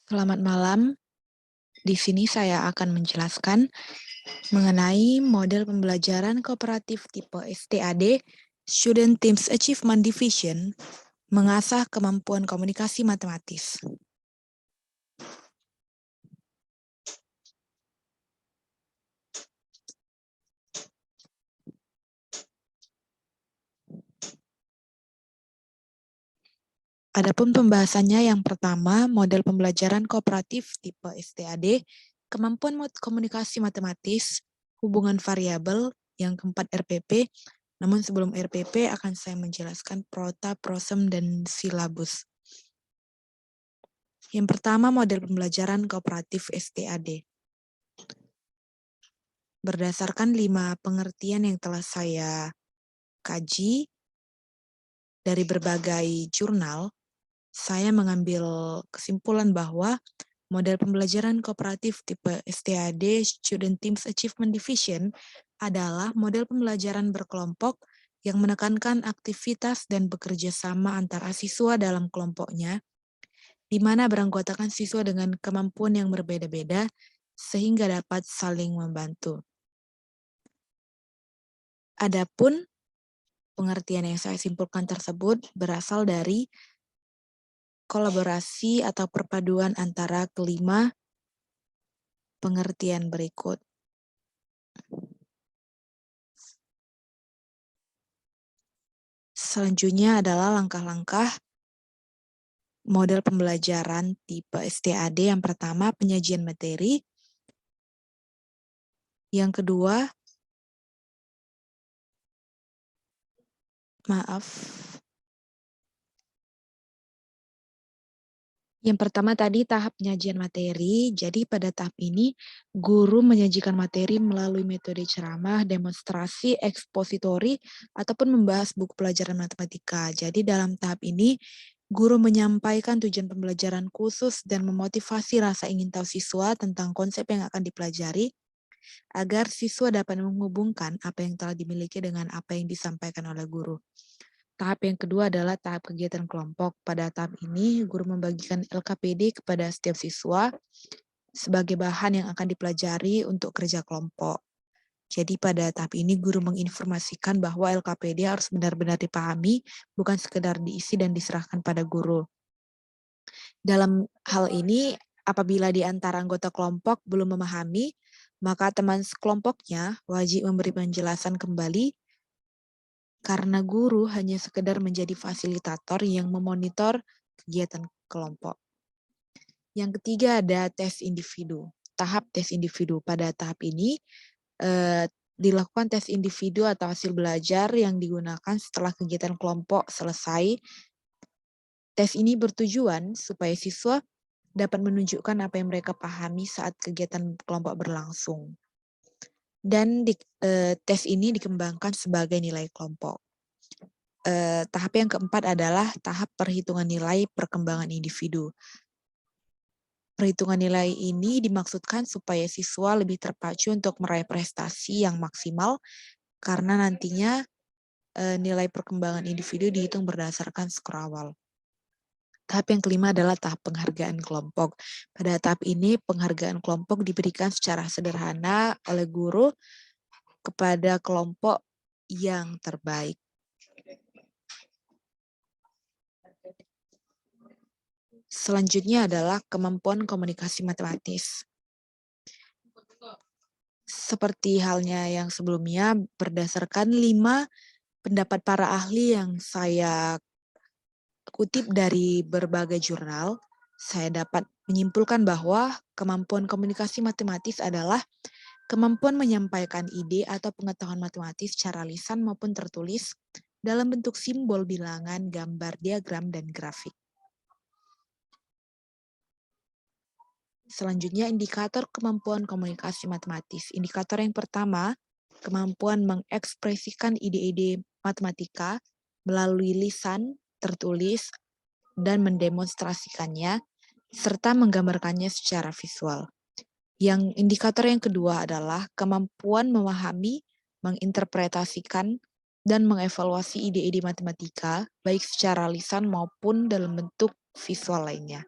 Selamat malam. Di sini saya akan menjelaskan mengenai model pembelajaran kooperatif tipe STAD, Student Teams Achievement Division, mengasah kemampuan komunikasi matematis. Adapun pembahasannya yang pertama, model pembelajaran kooperatif tipe STAD, kemampuan komunikasi matematis, hubungan variabel, yang keempat RPP. Namun sebelum RPP akan saya menjelaskan prota, prosem, dan silabus. Yang pertama, model pembelajaran kooperatif STAD. Berdasarkan 5 pengertian yang telah saya kaji dari berbagai jurnal, saya mengambil kesimpulan bahwa model pembelajaran kooperatif tipe STAD, Student Teams Achievement Division, adalah model pembelajaran berkelompok yang menekankan aktivitas dan bekerja sama antara siswa dalam kelompoknya, di mana beranggotakan siswa dengan kemampuan yang berbeda-beda, sehingga dapat saling membantu. Adapun pengertian yang saya simpulkan tersebut berasal dari kolaborasi atau perpaduan antara kelima pengertian berikut. Selanjutnya adalah langkah-langkah model pembelajaran tipe STAD. Yang pertama, penyajian materi. Yang kedua, Yang pertama tadi tahap penyajian materi. Jadi pada tahap ini, guru menyajikan materi melalui metode ceramah, demonstrasi, ekspositori, ataupun membahas buku pelajaran matematika. Jadi dalam tahap ini, guru menyampaikan tujuan pembelajaran khusus dan memotivasi rasa ingin tahu siswa tentang konsep yang akan dipelajari, agar siswa dapat menghubungkan apa yang telah dimiliki dengan apa yang disampaikan oleh guru. Tahap yang kedua adalah tahap kegiatan kelompok. Pada tahap ini, guru membagikan LKPD kepada setiap siswa sebagai bahan yang akan dipelajari untuk kerja kelompok. Jadi pada tahap ini, guru menginformasikan bahwa LKPD harus benar-benar dipahami, bukan sekedar diisi dan diserahkan pada guru. Dalam hal ini, apabila di antara anggota kelompok belum memahami, maka teman sekelompoknya wajib memberi penjelasan kembali, karena guru hanya sekedar menjadi fasilitator yang memonitor kegiatan kelompok. Yang ketiga ada tes individu. Tahap tes individu. Pada tahap ini dilakukan tes individu atau hasil belajar yang digunakan setelah kegiatan kelompok selesai. Tes ini bertujuan supaya siswa dapat menunjukkan apa yang mereka pahami saat kegiatan kelompok berlangsung. Dan tes ini dikembangkan sebagai nilai kelompok. Tahap yang keempat adalah tahap perhitungan nilai perkembangan individu. Perhitungan nilai ini dimaksudkan supaya siswa lebih terpacu untuk meraih prestasi yang maksimal, karena nantinya nilai perkembangan individu dihitung berdasarkan skor awal. Tahap yang kelima adalah tahap penghargaan kelompok. Pada tahap ini, penghargaan kelompok diberikan secara sederhana oleh guru kepada kelompok yang terbaik. Selanjutnya adalah kemampuan komunikasi matematis. Seperti halnya yang sebelumnya, berdasarkan 5 pendapat para ahli yang saya kutip dari berbagai jurnal, saya dapat menyimpulkan bahwa kemampuan komunikasi matematis adalah kemampuan menyampaikan ide atau pengetahuan matematis secara lisan maupun tertulis dalam bentuk simbol, bilangan, gambar, diagram, dan grafik. Selanjutnya, indikator kemampuan komunikasi matematis. Indikator yang pertama, kemampuan mengekspresikan ide-ide matematika melalui lisan, tertulis, dan mendemonstrasikannya, serta menggambarkannya secara visual. Yang indikator yang kedua adalah kemampuan memahami, menginterpretasikan, dan mengevaluasi ide-ide matematika, baik secara lisan maupun dalam bentuk visual lainnya.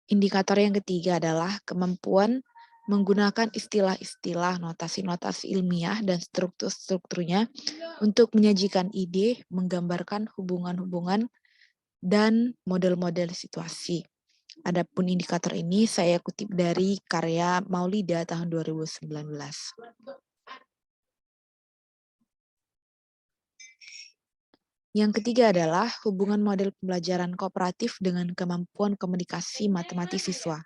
Indikator yang ketiga adalah kemampuan menggunakan istilah-istilah, notasi-notasi ilmiah, dan struktur-strukturnya untuk menyajikan ide, menggambarkan hubungan-hubungan, dan model-model situasi. Adapun indikator ini saya kutip dari karya Maulida tahun 2019. Yang ketiga adalah hubungan model pembelajaran kooperatif dengan kemampuan komunikasi matematis siswa.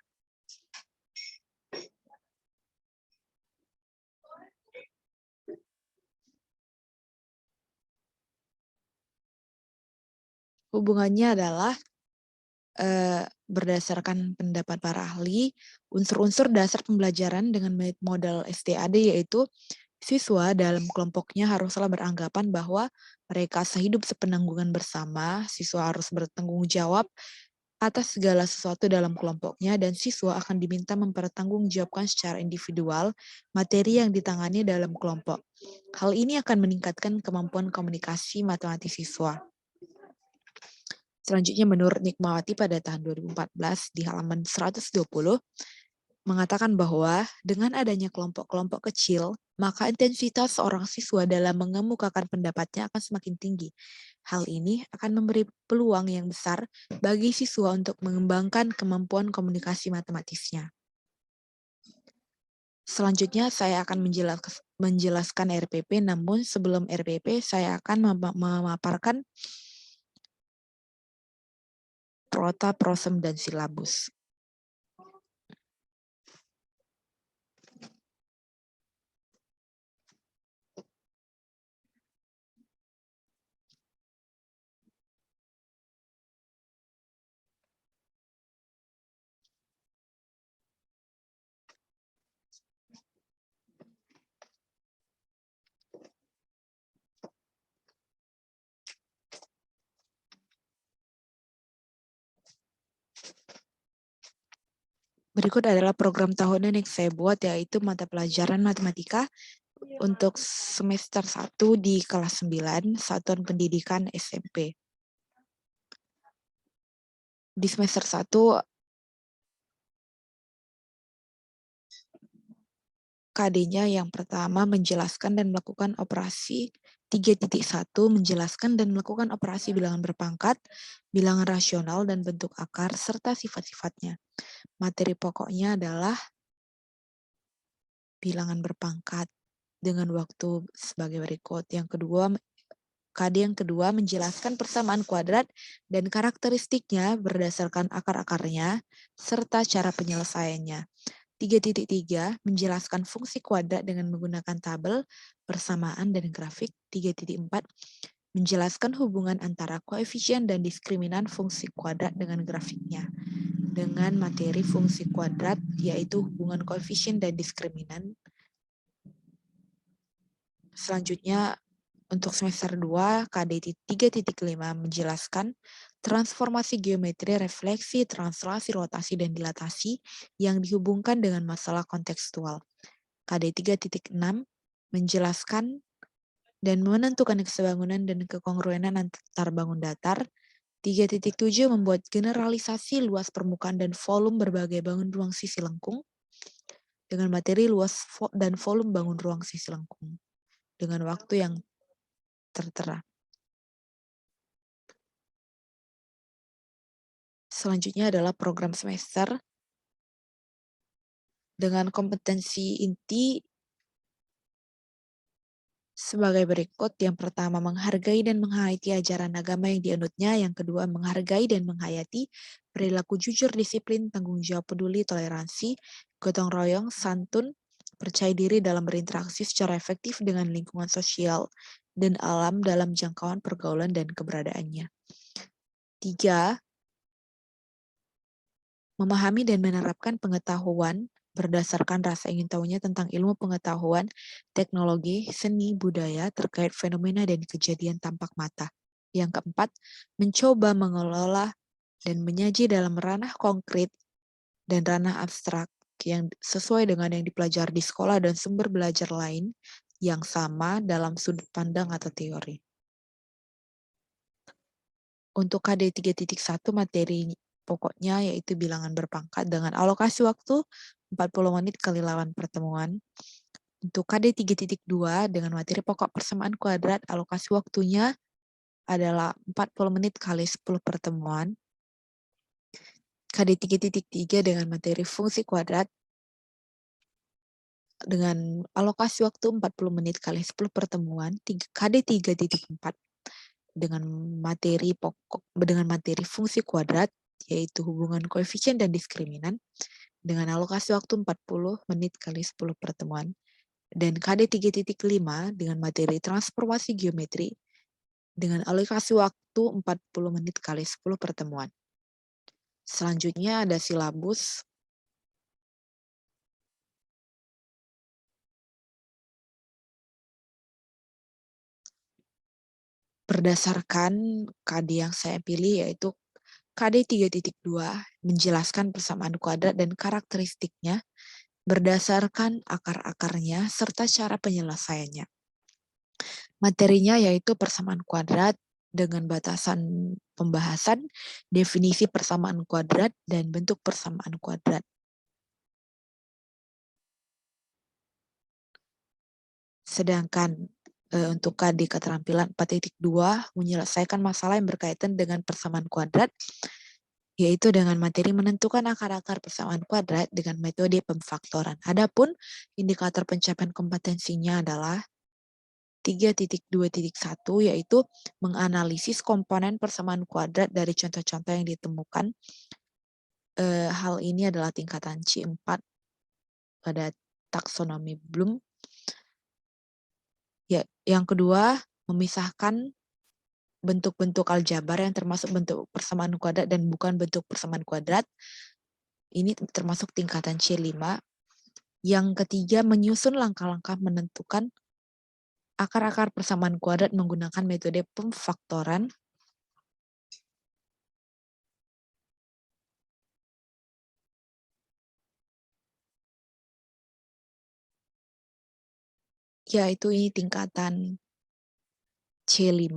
Hubungannya adalah berdasarkan pendapat para ahli, unsur-unsur dasar pembelajaran dengan model STAD yaitu siswa dalam kelompoknya haruslah beranggapan bahwa mereka sehidup sepenanggungan bersama, siswa harus bertanggung jawab atas segala sesuatu dalam kelompoknya, dan siswa akan diminta mempertanggungjawabkan secara individual materi yang ditangani dalam kelompok. Hal ini akan meningkatkan kemampuan komunikasi matematis siswa. Selanjutnya menurut Nikmawati pada tahun 2014 di halaman 120 mengatakan bahwa dengan adanya kelompok-kelompok kecil, maka intensitas seorang siswa dalam mengemukakan pendapatnya akan semakin tinggi. Hal ini akan memberi peluang yang besar bagi siswa untuk mengembangkan kemampuan komunikasi matematisnya. Selanjutnya saya akan menjelaskan RPP, namun sebelum RPP saya akan memaparkan prota, prosem, dan silabus. Berikut adalah program tahunan yang saya buat, yaitu mata pelajaran matematika untuk semester 1 di kelas 9, Satuan Pendidikan SMP. Di semester 1, KD-nya yang pertama menjelaskan dan melakukan operasi 3.1, menjelaskan dan melakukan operasi bilangan berpangkat, bilangan rasional, dan bentuk akar, serta sifat-sifatnya. Materi pokoknya adalah bilangan berpangkat dengan waktu sebagai berikut. Yang kedua, KD yang kedua menjelaskan persamaan kuadrat dan karakteristiknya berdasarkan akar-akarnya serta cara penyelesaiannya. 3.3 menjelaskan fungsi kuadrat dengan menggunakan tabel, persamaan, dan grafik. 3.4 menjelaskan hubungan antara koefisien dan diskriminan fungsi kuadrat dengan grafiknya. Dengan materi fungsi kuadrat, yaitu hubungan koefisien dan diskriminan. Selanjutnya, untuk semester 2, KD 3.5 menjelaskan transformasi geometri, refleksi, translasi, rotasi, dan dilatasi yang dihubungkan dengan masalah kontekstual. KD 3.6 menjelaskan dan menentukan kesebangunan dan kekongruenan antar bangun datar. 3.7 membuat generalisasi luas permukaan dan volume berbagai bangun ruang sisi lengkung dengan materi luas dan volume bangun ruang sisi lengkung dengan waktu yang tertera. Selanjutnya adalah program semester dengan kompetensi inti sebagai berikut. Yang pertama, menghargai dan menghayati ajaran agama yang dianutnya. Yang kedua, menghargai dan menghayati perilaku jujur, disiplin, tanggung jawab, peduli, toleransi, gotong royong, santun, percaya diri dalam berinteraksi secara efektif dengan lingkungan sosial dan alam dalam jangkauan pergaulan dan keberadaannya. 3. Memahami dan menerapkan pengetahuan berdasarkan rasa ingin tahunya tentang ilmu pengetahuan, teknologi, seni, budaya, terkait fenomena dan kejadian tampak mata. Yang keempat, mencoba mengelola dan menyaji dalam ranah konkret dan ranah abstrak yang sesuai dengan yang dipelajari di sekolah dan sumber belajar lain yang sama dalam sudut pandang atau teori. Untuk KD 3.1 materi pokoknya yaitu bilangan berpangkat dengan alokasi waktu 40 menit kali lawan pertemuan. Untuk KD 3.2 dengan materi pokok persamaan kuadrat, alokasi waktunya adalah 40 menit kali 10 pertemuan. KD 3.3 dengan materi fungsi kuadrat dengan alokasi waktu 40 menit kali 10 pertemuan. KD 3.4 dengan materi pokok dengan materi fungsi kuadrat yaitu hubungan koefisien dan diskriminan dengan alokasi waktu 40 menit kali 10 pertemuan. Dan KD 3.5 dengan materi transformasi geometri dengan alokasi waktu 40 menit kali 10 pertemuan. Selanjutnya ada silabus. Berdasarkan KD yang saya pilih yaitu KD 3.2 menjelaskan persamaan kuadrat dan karakteristiknya berdasarkan akar-akarnya serta cara penyelesaiannya. Materinya yaitu persamaan kuadrat dengan batasan pembahasan, definisi persamaan kuadrat, dan bentuk persamaan kuadrat. Sedangkan untuk KD keterampilan 4.2 menyelesaikan masalah yang berkaitan dengan persamaan kuadrat, yaitu dengan materi menentukan akar-akar persamaan kuadrat dengan metode pemfaktoran. Adapun indikator pencapaian kompetensinya adalah 3.2.1 yaitu menganalisis komponen persamaan kuadrat dari contoh-contoh yang ditemukan. Hal ini adalah tingkatan C4 pada taksonomi Bloom. Ya, yang kedua, memisahkan bentuk-bentuk aljabar yang termasuk bentuk persamaan kuadrat dan bukan bentuk persamaan kuadrat. Ini termasuk tingkatan C5. Yang ketiga, menyusun langkah-langkah menentukan akar-akar persamaan kuadrat menggunakan metode pemfaktoran. Yaitu ini tingkatan C5.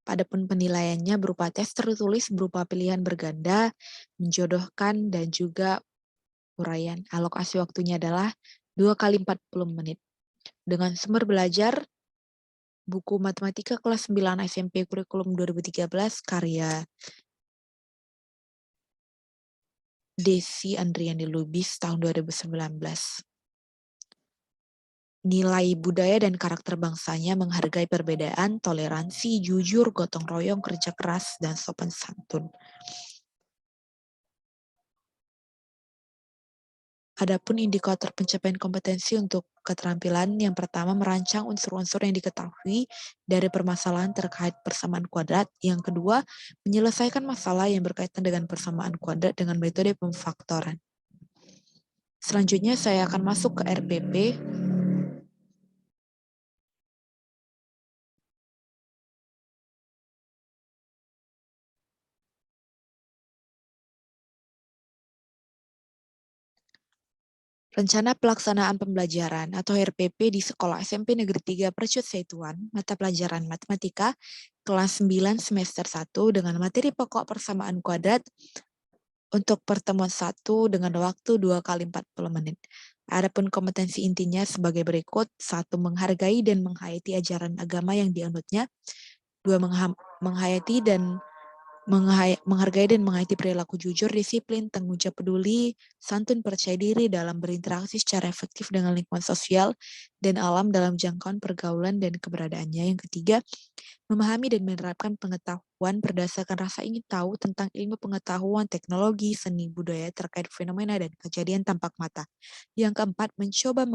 Padahal penilaiannya berupa tes tertulis berupa pilihan berganda, menjodohkan, dan juga uraian. Alokasi waktunya adalah 2 kali 40 menit. Dengan sumber belajar, buku Matematika kelas 9 SMP Kurikulum 2013 karya Desi Andriani Lubis tahun 2019. Nilai budaya dan karakter bangsanya menghargai perbedaan, toleransi, jujur, gotong royong, kerja keras, dan sopan santun. Adapun indikator pencapaian kompetensi untuk keterampilan, yang pertama merancang unsur-unsur yang diketahui dari permasalahan terkait persamaan kuadrat. Yang kedua, menyelesaikan masalah yang berkaitan dengan persamaan kuadrat dengan metode pemfaktoran. Selanjutnya saya akan masuk ke RPP. Rencana Pelaksanaan Pembelajaran atau RPP di Sekolah SMP Negeri 3 Percut Setuan, mata pelajaran Matematika, kelas 9 semester 1 dengan materi pokok persamaan kuadrat untuk pertemuan 1 dengan waktu 2 kali 40 menit. Adapun kompetensi intinya sebagai berikut: 1. Menghargai dan menghayati ajaran agama yang dianutnya. 2. Menghargai dan menghayati perilaku jujur, disiplin, tanggung jawab peduli, santun, percaya diri dalam berinteraksi secara efektif dengan lingkungan sosial dan alam dalam jangkauan pergaulan dan keberadaannya. Yang ketiga, memahami dan menerapkan pengetahuan berdasarkan rasa ingin tahu tentang ilmu pengetahuan, teknologi, seni, budaya terkait fenomena dan kejadian tampak mata. Yang keempat, mencoba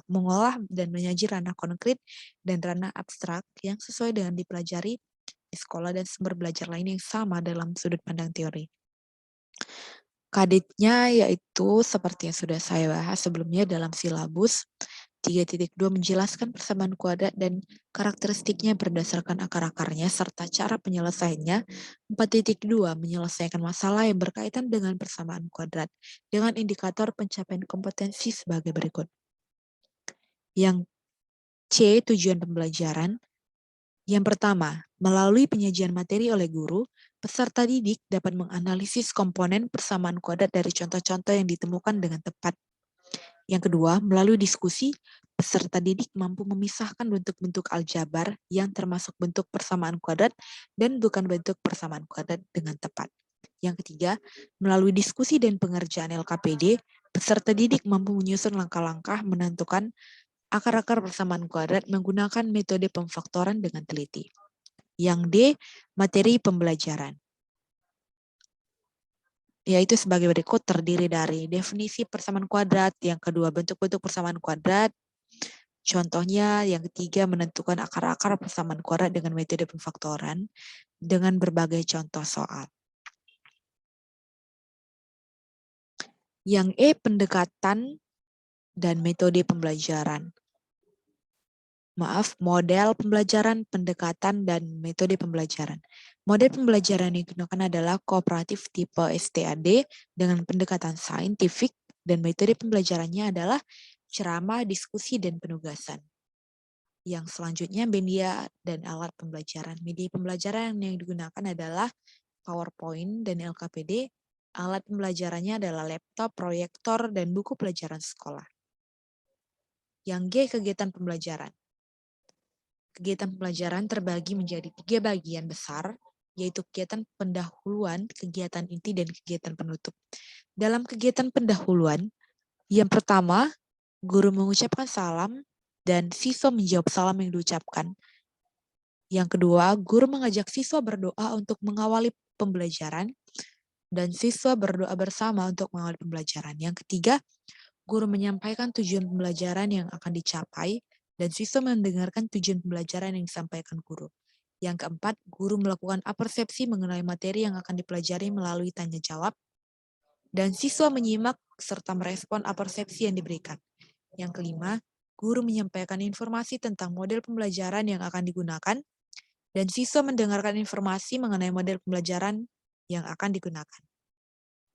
mengolah dan menyaji ranah konkret dan ranah abstrak yang sesuai dengan dipelajari di sekolah dan sumber belajar lain yang sama dalam sudut pandang teori. Kadetnya yaitu seperti yang sudah saya bahas sebelumnya dalam silabus. 3.2 menjelaskan persamaan kuadrat dan karakteristiknya berdasarkan akar-akarnya serta cara penyelesaiannya. 4.2 menyelesaikan masalah yang berkaitan dengan persamaan kuadrat dengan indikator pencapaian kompetensi sebagai berikut. Yang C, tujuan pembelajaran. Yang pertama, melalui penyajian materi oleh guru, Peserta didik dapat menganalisis komponen persamaan kuadrat dari contoh-contoh yang ditemukan dengan tepat. Yang kedua, melalui diskusi, peserta didik mampu memisahkan bentuk-bentuk aljabar yang termasuk bentuk persamaan kuadrat dan bukan bentuk persamaan kuadrat dengan tepat. Yang ketiga, melalui diskusi dan pengerjaan LKPD, peserta didik mampu menyusun langkah-langkah menentukan akar-akar persamaan kuadrat menggunakan metode pemfaktoran dengan teliti. Yang D, materi pembelajaran, yaitu sebagai berikut, terdiri dari definisi persamaan kuadrat, yang kedua bentuk-bentuk persamaan kuadrat, contohnya, yang ketiga menentukan akar-akar persamaan kuadrat dengan metode pemfaktoran dengan berbagai contoh soal. Yang E, pendekatan dan metode pembelajaran. Model pembelajaran, pendekatan, dan metode pembelajaran. Model pembelajaran yang digunakan adalah kooperatif tipe STAD dengan pendekatan saintifik, dan metode pembelajarannya adalah ceramah, diskusi, dan penugasan. Yang selanjutnya, media dan alat pembelajaran. Media pembelajaran yang digunakan adalah PowerPoint dan LKPD. Alat pembelajarannya adalah laptop, proyektor, dan buku pelajaran sekolah. Yang G, kegiatan pembelajaran. Kegiatan pembelajaran terbagi menjadi 3 bagian besar, yaitu kegiatan pendahuluan, kegiatan inti, dan kegiatan penutup. Dalam kegiatan pendahuluan, yang pertama, guru mengucapkan salam dan siswa menjawab salam yang diucapkan. Yang kedua, guru mengajak siswa berdoa untuk mengawali pembelajaran, dan siswa berdoa bersama untuk mengawali pembelajaran. Yang ketiga, guru menyampaikan tujuan pembelajaran yang akan dicapai, dan siswa mendengarkan tujuan pembelajaran yang disampaikan guru. Yang keempat, guru melakukan apersepsi mengenai materi yang akan dipelajari melalui tanya jawab, dan siswa menyimak serta merespon apersepsi yang diberikan. Yang kelima, guru menyampaikan informasi tentang model pembelajaran yang akan digunakan, dan siswa mendengarkan informasi mengenai model pembelajaran yang akan digunakan.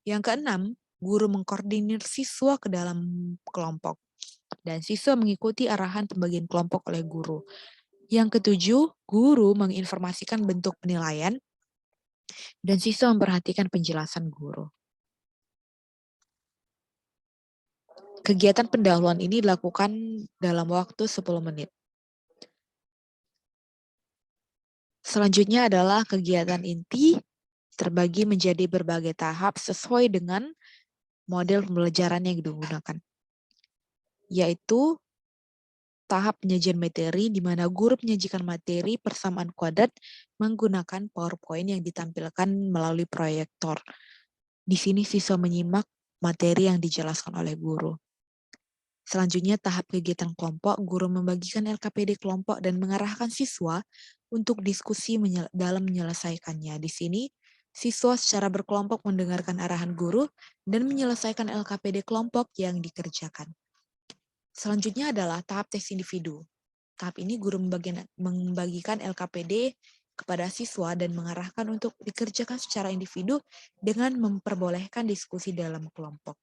Yang keenam, guru mengkoordinir siswa ke dalam kelompok, dan siswa mengikuti arahan pembagian kelompok oleh guru. Yang ketujuh, guru menginformasikan bentuk penilaian, dan siswa memperhatikan penjelasan guru. Kegiatan pendahuluan ini dilakukan dalam waktu 10 menit. Selanjutnya adalah kegiatan inti, terbagi menjadi berbagai tahap sesuai dengan model pembelajaran yang digunakan, yaitu tahap penyajian materi, di mana guru menyajikan materi persamaan kuadrat menggunakan PowerPoint yang ditampilkan melalui proyektor. Di sini siswa menyimak materi yang dijelaskan oleh guru. Selanjutnya, tahap kegiatan kelompok, guru membagikan LKPD kelompok dan mengarahkan siswa untuk diskusi dalam menyelesaikannya. Di sini, siswa secara berkelompok mendengarkan arahan guru dan menyelesaikan LKPD kelompok yang dikerjakan. Selanjutnya adalah tahap tes individu. Tahap ini guru membagikan LKPD kepada siswa dan mengarahkan untuk dikerjakan secara individu dengan memperbolehkan diskusi dalam kelompok.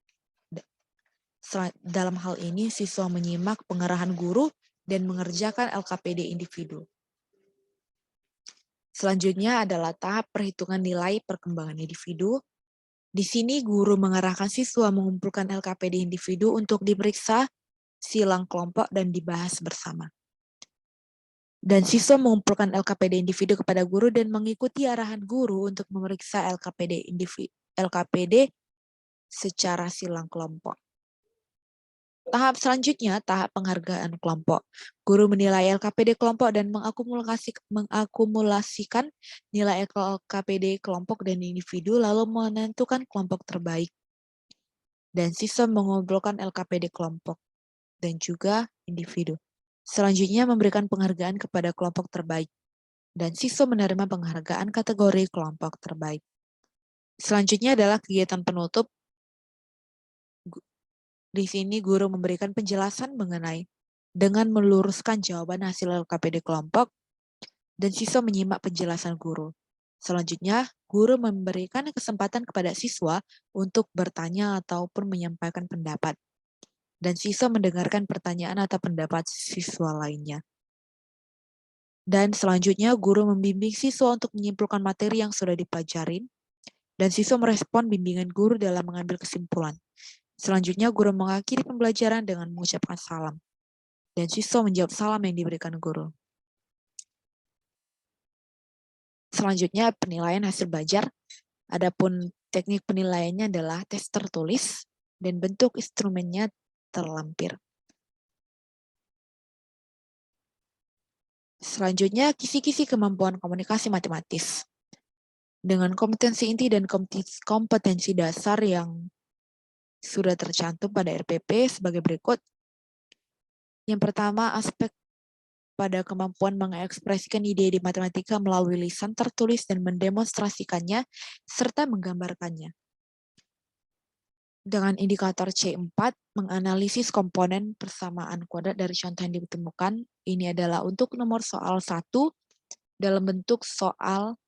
Dalam hal ini, siswa menyimak pengarahan guru dan mengerjakan LKPD individu. Selanjutnya adalah tahap perhitungan nilai perkembangan individu. Di sini, guru mengarahkan siswa mengumpulkan LKPD individu untuk diperiksa silang kelompok dan dibahas bersama. Dan siswa mengumpulkan LKPD individu kepada guru dan mengikuti arahan guru untuk memeriksa LKPD secara silang kelompok. Tahap selanjutnya, tahap penghargaan kelompok. Guru menilai LKPD kelompok dan mengakumulasikan nilai LKPD kelompok dan individu, lalu menentukan kelompok terbaik. Dan siswa mengumpulkan LKPD kelompok dan juga individu. Selanjutnya, memberikan penghargaan kepada kelompok terbaik. Dan siswa menerima penghargaan kategori kelompok terbaik. Selanjutnya adalah kegiatan penutup. Di sini guru memberikan penjelasan mengenai dengan meluruskan jawaban hasil LKPD kelompok, dan siswa menyimak penjelasan guru. Selanjutnya, guru memberikan kesempatan kepada siswa untuk bertanya ataupun menyampaikan pendapat, dan siswa mendengarkan pertanyaan atau pendapat siswa lainnya. Dan selanjutnya, guru membimbing siswa untuk menyimpulkan materi yang sudah dipelajarin, dan siswa merespon bimbingan guru dalam mengambil kesimpulan. Selanjutnya, guru mengakhiri pembelajaran dengan mengucapkan salam, dan siswa menjawab salam yang diberikan guru. Selanjutnya, penilaian hasil belajar. Adapun teknik penilaiannya adalah tes tertulis, dan bentuk instrumennya terlampir. Selanjutnya, kisi-kisi kemampuan komunikasi matematis. Dengan kompetensi inti dan kompetensi dasar yang sudah tercantum pada RPP sebagai berikut. Yang pertama, aspek pada kemampuan mengekspresikan ide di matematika melalui lisan tertulis dan mendemonstrasikannya, serta menggambarkannya. Dengan indikator C4, menganalisis komponen persamaan kuadrat dari contoh yang ditemukan. Ini adalah untuk nomor soal 1 dalam bentuk soal,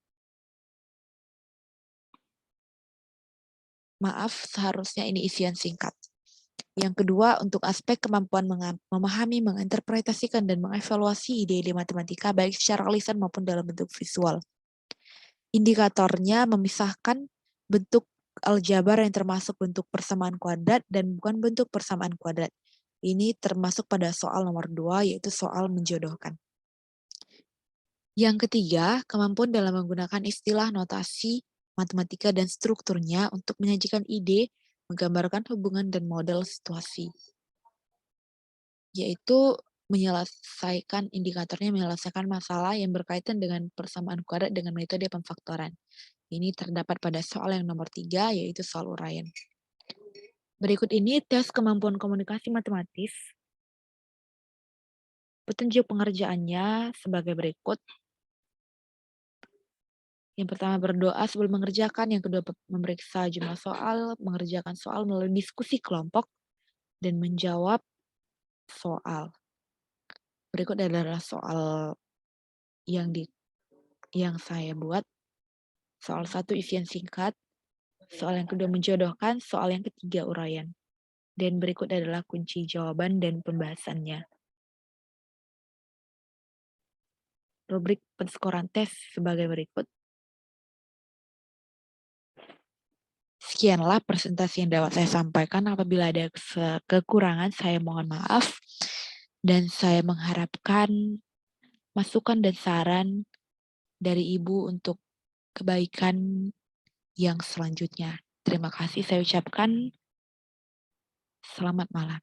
maaf, seharusnya ini isian singkat. Yang kedua, untuk aspek kemampuan memahami, menginterpretasikan, dan mengevaluasi ide-ide matematika baik secara lisan maupun dalam bentuk visual. Indikatornya memisahkan bentuk aljabar yang termasuk bentuk persamaan kuadrat dan bukan bentuk persamaan kuadrat. Ini termasuk pada soal nomor 2, yaitu soal menjodohkan. Yang ketiga, kemampuan dalam menggunakan istilah, notasi, matematika, dan strukturnya untuk menyajikan ide, menggambarkan hubungan dan model situasi. Yaitu menyelesaikan indikatornya menyelesaikan masalah yang berkaitan dengan persamaan kuadrat dengan metode pemfaktoran. Ini terdapat pada soal yang nomor 3, yaitu soal uraian. Berikut ini tes kemampuan komunikasi matematis. Petunjuk pengerjaannya sebagai berikut. Yang pertama, berdoa sebelum mengerjakan. Yang kedua, memeriksa jumlah soal, mengerjakan soal melalui diskusi kelompok, dan menjawab soal. Berikut adalah soal yang saya buat. Soal 1 isian singkat, soal yang kedua menjodohkan, soal yang ketiga uraian. Dan berikut adalah kunci jawaban dan pembahasannya. Rubrik penskoran tes sebagai berikut. Sekianlah presentasi yang dapat saya sampaikan. Apabila ada kekurangan, saya mohon maaf. Dan saya mengharapkan masukan dan saran dari Ibu untuk kebaikan yang selanjutnya. Terima kasih saya ucapkan. Selamat malam.